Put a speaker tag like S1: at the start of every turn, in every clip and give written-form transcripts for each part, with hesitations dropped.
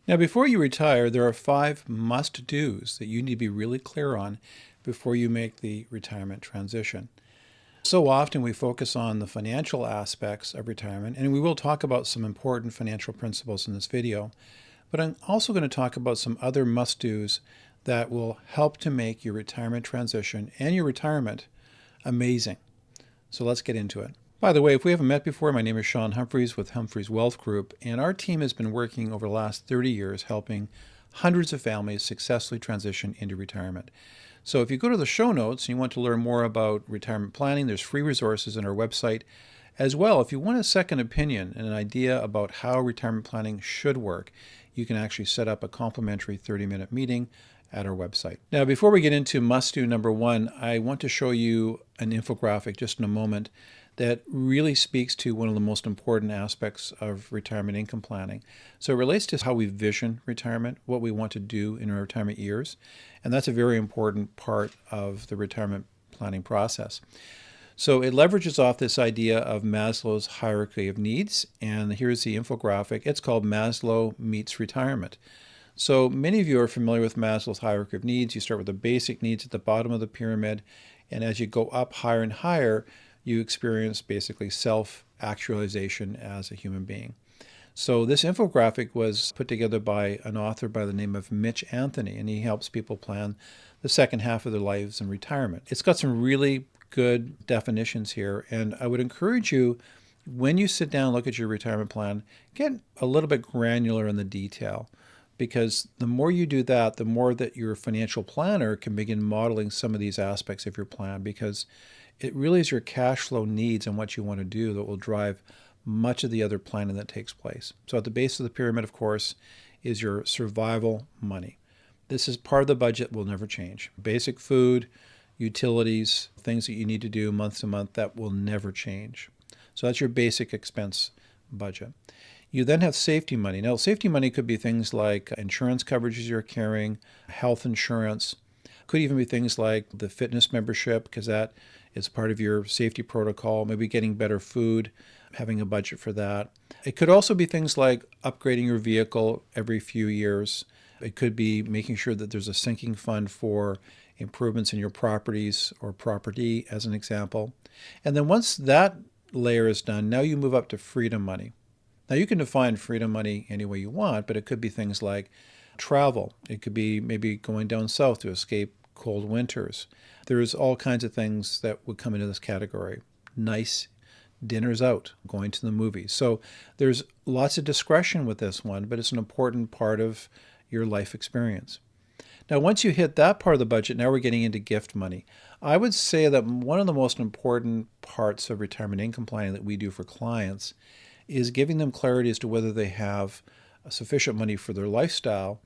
S1: Now, before you retire, there are 5 must-dos that you need to be really clear on before you make the retirement transition. So often we focus on the financial aspects of retirement, and we will talk about some important financial principles in this video, but I'm also going to talk about some other must-dos that will help to make your retirement transition and your retirement amazing. So let's get into it. By the way, if we haven't met before, my name is Shaun Humphries with Humphries Wealth Group, and our team has been working over the last 30 years helping hundreds of families successfully transition into retirement. So if you go to the show notes and you want to learn more about retirement planning, there's free resources on our website. As well, if you want a second opinion and an idea about how retirement planning should work, you can actually set up a complimentary 30-minute meeting at our website. Now, before we get into must-do number 1, I want to show you an infographic just in a moment that really speaks to one of the most important aspects of retirement income planning. So it relates to how we vision retirement, what we want to do in our retirement years, and that's a very important part of the retirement planning process. So it leverages off this idea of Maslow's hierarchy of needs, and here's the infographic. It's called Maslow Meets Retirement. So many of you are familiar with Maslow's hierarchy of needs. You start with the basic needs at the bottom of the pyramid, and as you go up higher and higher, you experience basically self-actualization as a human being. So this infographic was put together by an author by the name of Mitch Anthony, and he helps people plan the second half of their lives in retirement. It's got some really good definitions here, and I would encourage you, when you sit down and look at your retirement plan, get a little bit granular in the detail, because the more you do that, the more that your financial planner can begin modeling some of these aspects of your plan, because it really is your cash flow needs and what you want to do that will drive much of the other planning that takes place. So at the base of the pyramid, of course, is your survival money. This is part of the budget will never change. Basic food, utilities, things that you need to do month to month, that will never change. So that's your basic expense budget. You then have safety money. Now, safety money could be things like insurance coverages you're carrying, health insurance. Could even be things like the fitness membership, because that is part of your safety protocol, maybe getting better food, having a budget for that. It could also be things like upgrading your vehicle every few years. It could be making sure that there's a sinking fund for improvements in your properties or property, as an example. And then once that layer is done, now you move up to freedom money. Now you can define freedom money any way you want, but it could be things like travel. It could be maybe going down south to escape cold winters. There's all kinds of things that would come into this category. Nice dinners out, going to the movies. So there's lots of discretion with this one, but it's an important part of your life experience. Now, once you hit that part of the budget, now we're getting into gift money. I would say that one of the most important parts of retirement income planning that we do for clients is giving them clarity as to whether they have sufficient money for their lifestyle.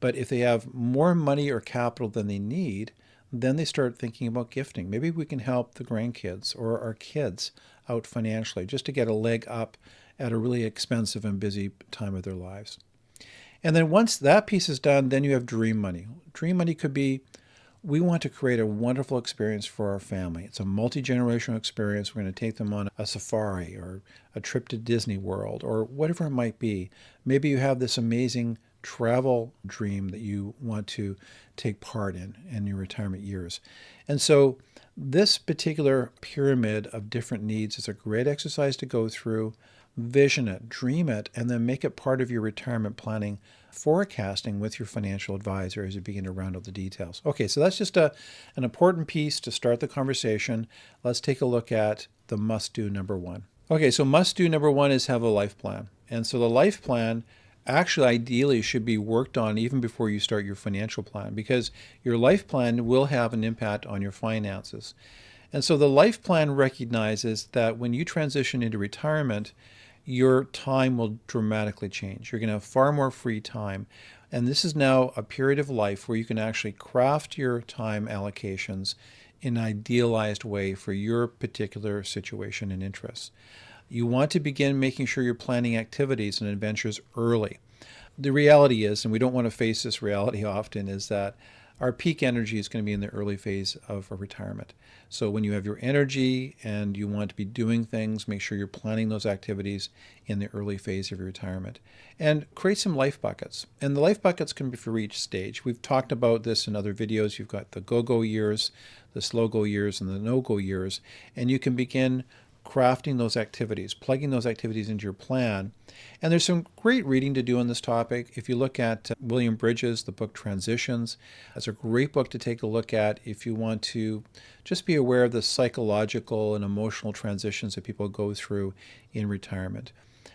S1: But if they have more money or capital than they need, then they start thinking about gifting. Maybe we can help the grandkids or our kids out financially just to get a leg up at a really expensive and busy time of their lives. And then once that piece is done, then you have dream money. Dream money could be, we want to create a wonderful experience for our family. It's a multi-generational experience. We're going to take them on a safari or a trip to Disney World or whatever it might be. Maybe you have this amazing travel dream that you want to take part in your retirement years. And so this particular pyramid of different needs is a great exercise to go through. Vision it, dream it, and then make it part of your retirement planning forecasting with your financial advisor as you begin to round out the details. Okay, so that's just an important piece to start the conversation. Let's take a look at the must-do number 1. Okay, so must-do number 1 is have a life plan. And so the life plan actually ideally should be worked on even before you start your financial plan, because your life plan will have an impact on your finances. And so the life plan recognizes that when you transition into retirement, your time will dramatically change. You're going to have far more free time. And this is now a period of life where you can actually craft your time allocations in an idealized way for your particular situation and interests. You want to begin making sure you're planning activities and adventures early. The reality is, and we don't want to face this reality often, is that our peak energy is going to be in the early phase of a retirement. So when you have your energy and you want to be doing things, make sure you're planning those activities in the early phase of your retirement. And create some life buckets. And the life buckets can be for each stage. We've talked about this in other videos. You've got the GOGO years, the slow-go years, and the no-go years. And you can begin crafting those activities, plugging those activities into your plan. And there's some great reading to do on this topic. If you look at William Bridges, the book Transitions, that's a great book to take a look at if you want to just be aware of the psychological and emotional transitions that people go through in retirement.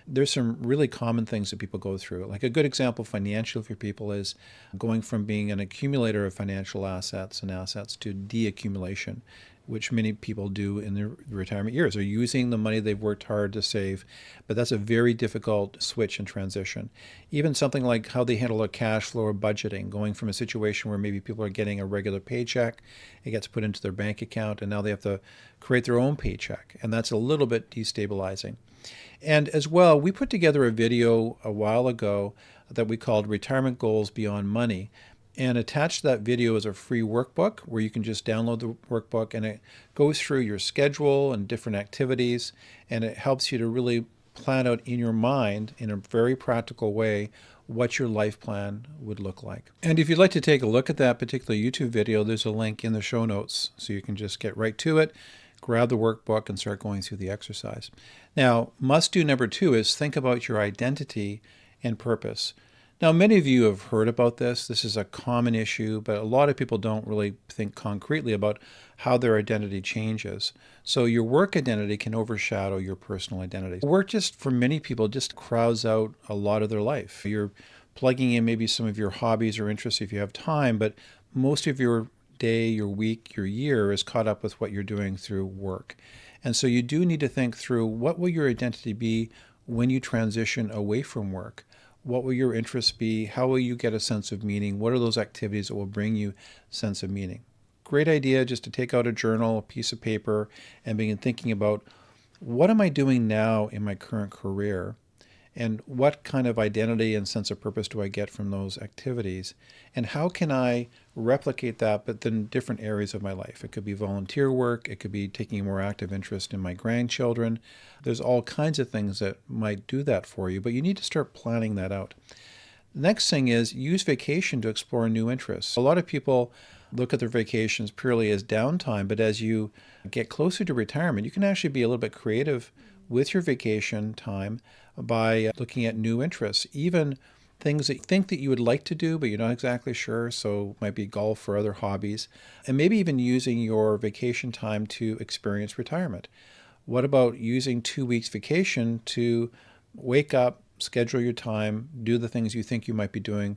S1: There's some really common things that people go through. Like a good example financially for people is going from being an accumulator of financial assets and assets to deaccumulation, which many people do in their retirement years. They're using the money they've worked hard to save, but that's a very difficult switch and transition. Even something like how they handle a cash flow or budgeting, going from a situation where maybe people are getting a regular paycheck, it gets put into their bank account, and now they have to create their own paycheck, and that's a little bit destabilizing. And as well, we put together a video a while ago that we called Retirement Goals Beyond Money. And attached to that video is a free workbook where you can just download the workbook, and it goes through your schedule and different activities, and it helps you to really plan out in your mind in a very practical way what your life plan would look like. And if you'd like to take a look at that particular YouTube video, there's a link in the show notes, so you can just get right to it, grab the workbook, and start going through the exercise. Now, must-do number 2 is think about your identity and purpose. Now, many of you have heard about this. This is a common issue, but a lot of people don't really think concretely about how their identity changes. So your work identity can overshadow your personal identity. Work just, for many people, just crowds out a lot of their life. You're plugging in maybe some of your hobbies or interests if you have time, but most of your day, your week, your year is caught up with what you're doing through work. And so you do need to think through what will your identity be when you transition away from work? What will your interests be? How will you get a sense of meaning? What are those activities that will bring you a sense of meaning? Great idea just to take out a journal, a piece of paper, and begin thinking about what am I doing now in my current career? And what kind of identity and sense of purpose do I get from those activities? And how can I replicate that, but in different areas of my life? It could be volunteer work. It could be taking a more active interest in my grandchildren. There's all kinds of things that might do that for you, but you need to start planning that out. The next thing is use vacation to explore new interests. A lot of people look at their vacations purely as downtime, but as you get closer to retirement, you can actually be a little bit creative with your vacation time by looking at new interests, even things that you think that you would like to do, but you're not exactly sure. So it might be golf or other hobbies, and maybe even using your vacation time to experience retirement. What about using 2 weeks vacation to wake up, schedule your time, do the things you think you might be doing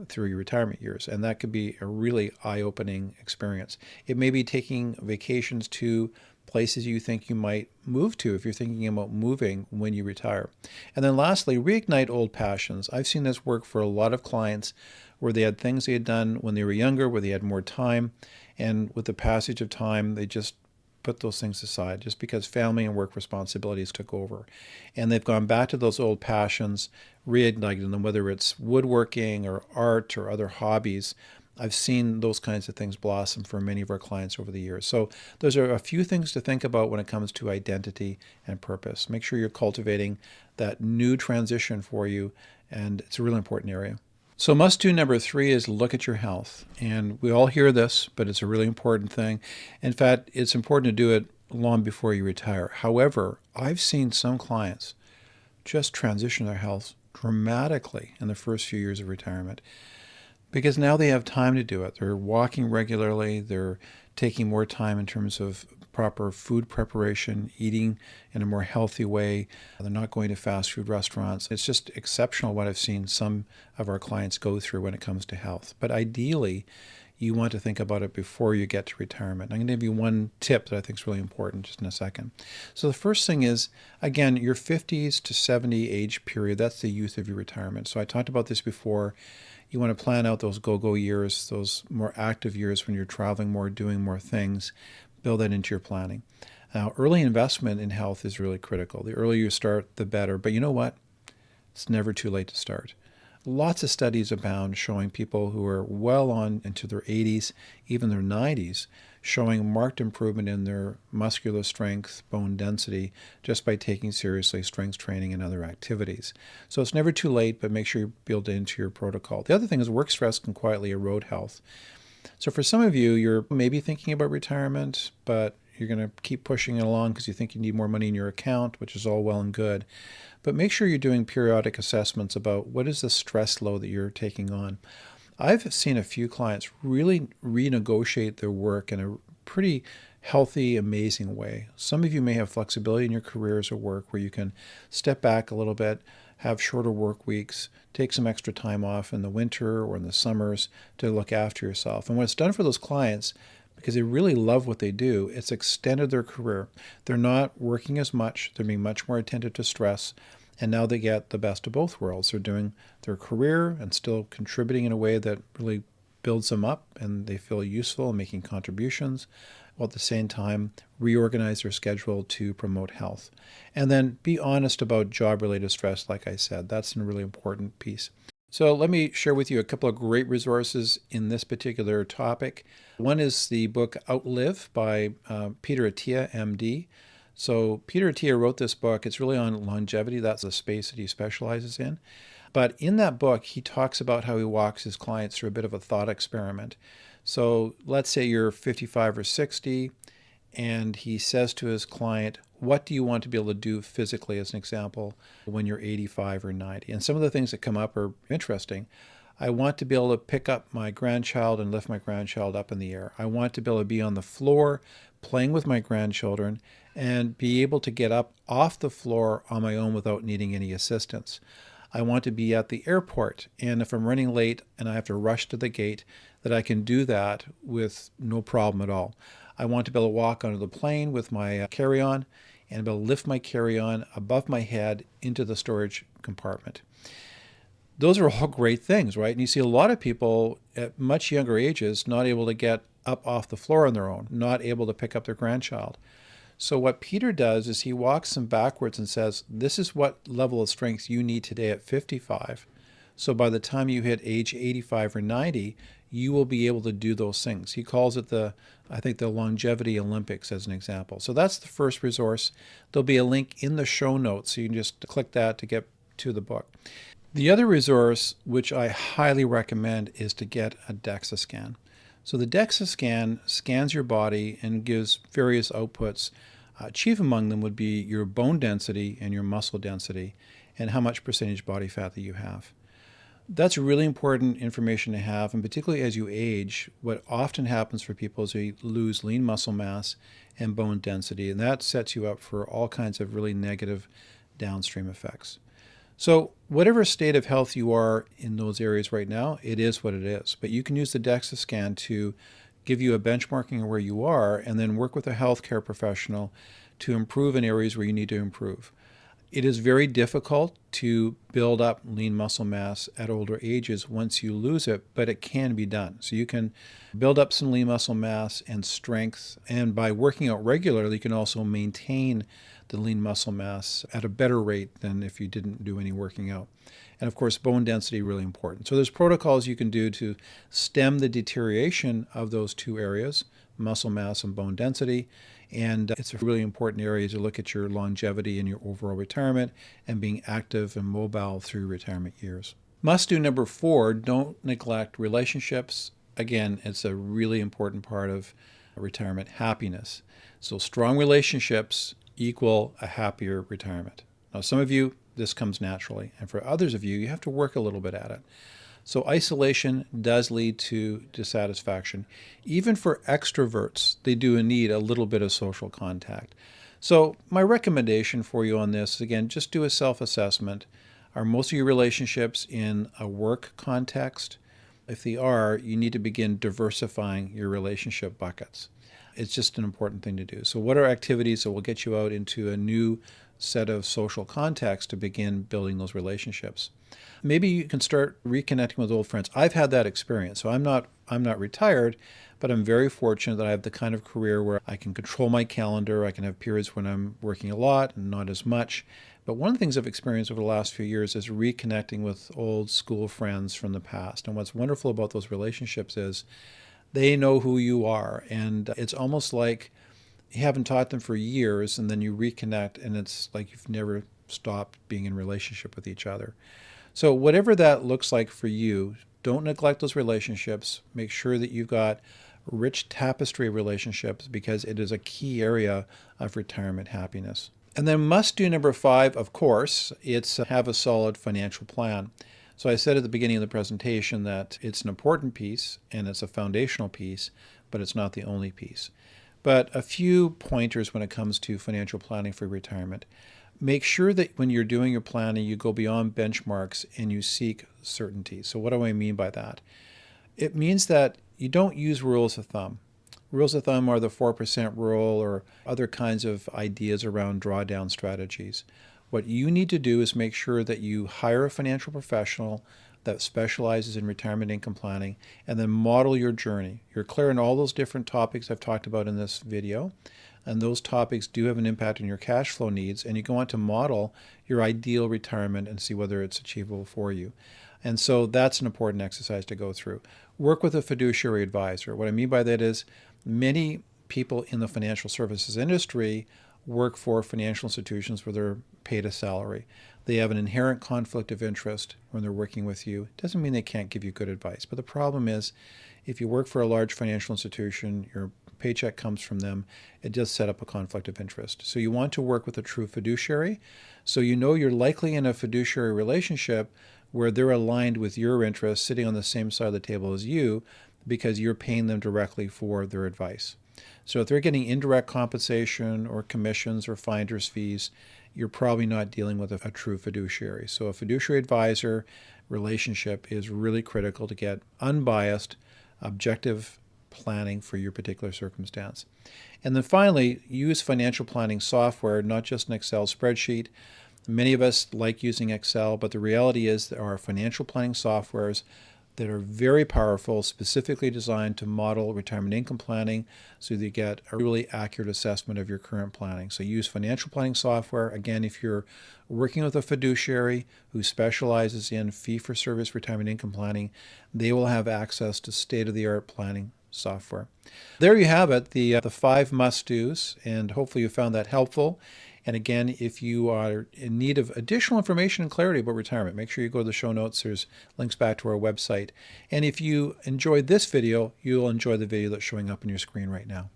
S1: through your retirement years? And that could be a really eye-opening experience. It may be taking vacations to places you think you might move to if you're thinking about moving when you retire. And then lastly, reignite old passions. I've seen this work for a lot of clients where they had things they had done when they were younger, where they had more time, and with the passage of time, they just put those things aside just because family and work responsibilities took over. And they've gone back to those old passions, reigniting them, whether it's woodworking or art or other hobbies. I've seen those kinds of things blossom for many of our clients over the years. So those are a few things to think about when it comes to identity and purpose. Make sure you're cultivating that new transition for you, and it's a really important area. So must-do number 3 is look at your health. And we all hear this, but it's a really important thing. In fact, it's important to do it long before you retire. However, I've seen some clients just transition their health dramatically in the first few years of retirement, because now they have time to do it. They're walking regularly. They're taking more time in terms of proper food preparation, eating in a more healthy way. They're not going to fast food restaurants. It's just exceptional what I've seen some of our clients go through when it comes to health. But ideally, you want to think about it before you get to retirement. I'm going to give you one tip that I think is really important just in a second. So the first thing is, again, your 50s to 70 age period, that's the youth of your retirement. So I talked about this before. You want to plan out those go-go years, those more active years when you're traveling more, doing more things. Build that into your planning. Now, early investment in health is really critical. The earlier you start, the better. But you know what? It's never too late to start. Lots of studies abound showing people who are well on into their 80s, even their 90s, showing marked improvement in their muscular strength, bone density, just by taking seriously strength training and other activities. So it's never too late, but make sure you build it into your protocol. The other thing is work stress can quietly erode health. So for some of you, you're maybe thinking about retirement, but you're going to keep pushing it along because you think you need more money in your account, which is all well and good. But make sure you're doing periodic assessments about what is the stress load that you're taking on. I've seen a few clients really renegotiate their work in a pretty healthy, amazing way. Some of you may have flexibility in your careers or work where you can step back a little bit, have shorter work weeks, take some extra time off in the winter or in the summers to look after yourself. And what it's done for those clients, because they really love what they do, it's extended their career. They're not working as much, they're being much more attentive to stress, and now they get the best of both worlds. They're doing their career and still contributing in a way that really builds them up, and they feel useful and making contributions, while at the same time reorganize their schedule to promote health. And then be honest about job-related stress, like I said. That's a really important piece. So let me share with you a couple of great resources in this particular topic. One is the book Outlive by Peter Attia, MD. So Peter Attia wrote this book. It's really on longevity. That's the space that he specializes in. But in that book, he talks about how he walks his clients through a bit of a thought experiment. So let's say you're 55 or 60, and he says to his client, what do you want to be able to do physically, as an example, when you're 85 or 90? And some of the things that come up are interesting. I want to be able to pick up my grandchild and lift my grandchild up in the air. I want to be able to be on the floor playing with my grandchildren and be able to get up off the floor on my own without needing any assistance. I want to be at the airport, and if I'm running late and I have to rush to the gate, that I can do that with no problem at all. I want to be able to walk onto the plane with my carry-on and be able to lift my carry-on above my head into the storage compartment. Those are all great things, right? And you see a lot of people at much younger ages not able to get up off the floor on their own, not able to pick up their grandchild. So what Peter does is he walks them backwards and says, this is what level of strength you need today at 55. So by the time you hit age 85 or 90, you will be able to do those things. He calls it the Longevity Olympics as an example. So that's the first resource. There'll be a link in the show notes, so you can just click that to get to the book. The other resource, which I highly recommend, is to get a DEXA scan. So the DEXA scan scans your body and gives various outputs. Chief among them would be your bone density and your muscle density and how much percentage body fat that you have. That's really important information to have, and particularly as you age, what often happens for people is they lose lean muscle mass and bone density, and that sets you up for all kinds of really negative downstream effects. So whatever state of health you are in those areas right now, it is what it is. But you can use the DEXA scan to give you a benchmarking of where you are and then work with a healthcare professional to improve in areas where you need to improve. It is very difficult to build up lean muscle mass at older ages once you lose it, but it can be done. So you can build up some lean muscle mass and strength, and by working out regularly, you can also maintain the lean muscle mass at a better rate than if you didn't do any working out. And of course, bone density, really important. So there's protocols you can do to stem the deterioration of those two areas, muscle mass and bone density. And it's a really important area to look at your longevity and your overall retirement and being active and mobile through retirement years. Must do number 4, don't neglect relationships. Again, it's a really important part of retirement happiness. So strong relationships equal a happier retirement. Now, some of you, this comes naturally. And for others of you, you have to work a little bit at it. So isolation does lead to dissatisfaction. Even for extroverts, they do need a little bit of social contact. So my recommendation for you on this, again, just do a self-assessment. Are most of your relationships in a work context? If they are, you need to begin diversifying your relationship buckets. It's just an important thing to do. So what are activities that will get you out into a new set of social contacts to begin building those relationships? Maybe you can start reconnecting with old friends. I've had that experience. So I'm not retired, but I'm very fortunate that I have the kind of career where I can control my calendar. I can have periods when I'm working a lot and not as much. But one of the things I've experienced over the last few years is reconnecting with old school friends from the past. And what's wonderful about those relationships is they know who you are. And it's almost like you haven't taught them for years, and then you reconnect, and it's like you've never stopped being in relationship with each other. So whatever that looks like for you, don't neglect those relationships. Make sure that you've got rich tapestry of relationships, because it is a key area of retirement happiness. And then must do number 5, of course, it's have a solid financial plan. So I said at the beginning of the presentation that it's an important piece and it's a foundational piece, but it's not the only piece. But a few pointers when it comes to financial planning for retirement. Make sure that when you're doing your planning, you go beyond benchmarks and you seek certainty. So what do I mean by that? It means that you don't use rules of thumb. Rules of thumb are the 4% rule or other kinds of ideas around drawdown strategies. What you need to do is make sure that you hire a financial professional that specializes in retirement income planning, and then model your journey. You're clear on all those different topics I've talked about in this video, and those topics do have an impact on your cash flow needs, and you go on to model your ideal retirement and see whether it's achievable for you. And so that's an important exercise to go through. Work with a fiduciary advisor. What I mean by that is many people in the financial services industry work for financial institutions where they're paid a salary. They have an inherent conflict of interest when they're working with you. It doesn't mean they can't give you good advice, but the problem is if you work for a large financial institution, your paycheck comes from them, it does set up a conflict of interest. So you want to work with a true fiduciary, so you know you're likely in a fiduciary relationship where they're aligned with your interests, sitting on the same side of the table as you, because you're paying them directly for their advice. So if they're getting indirect compensation or commissions or finder's fees, you're probably not dealing with a true fiduciary. So a fiduciary advisor relationship is really critical to get unbiased, objective planning for your particular circumstance. And then finally, use financial planning software, not just an Excel spreadsheet. Many of us like using Excel, but the reality is there are financial planning softwares that are very powerful, specifically designed to model retirement income planning so that you get a really accurate assessment of your current planning. So use financial planning software. Again, if you're working with a fiduciary who specializes in fee-for-service retirement income planning, they will have access to state-of-the-art planning software. There you have it, the 5 must-dos, and hopefully you found that helpful. And again, if you are in need of additional information and clarity about retirement, make sure you go to the show notes. There's links back to our website. And if you enjoyed this video, you'll enjoy the video that's showing up on your screen right now.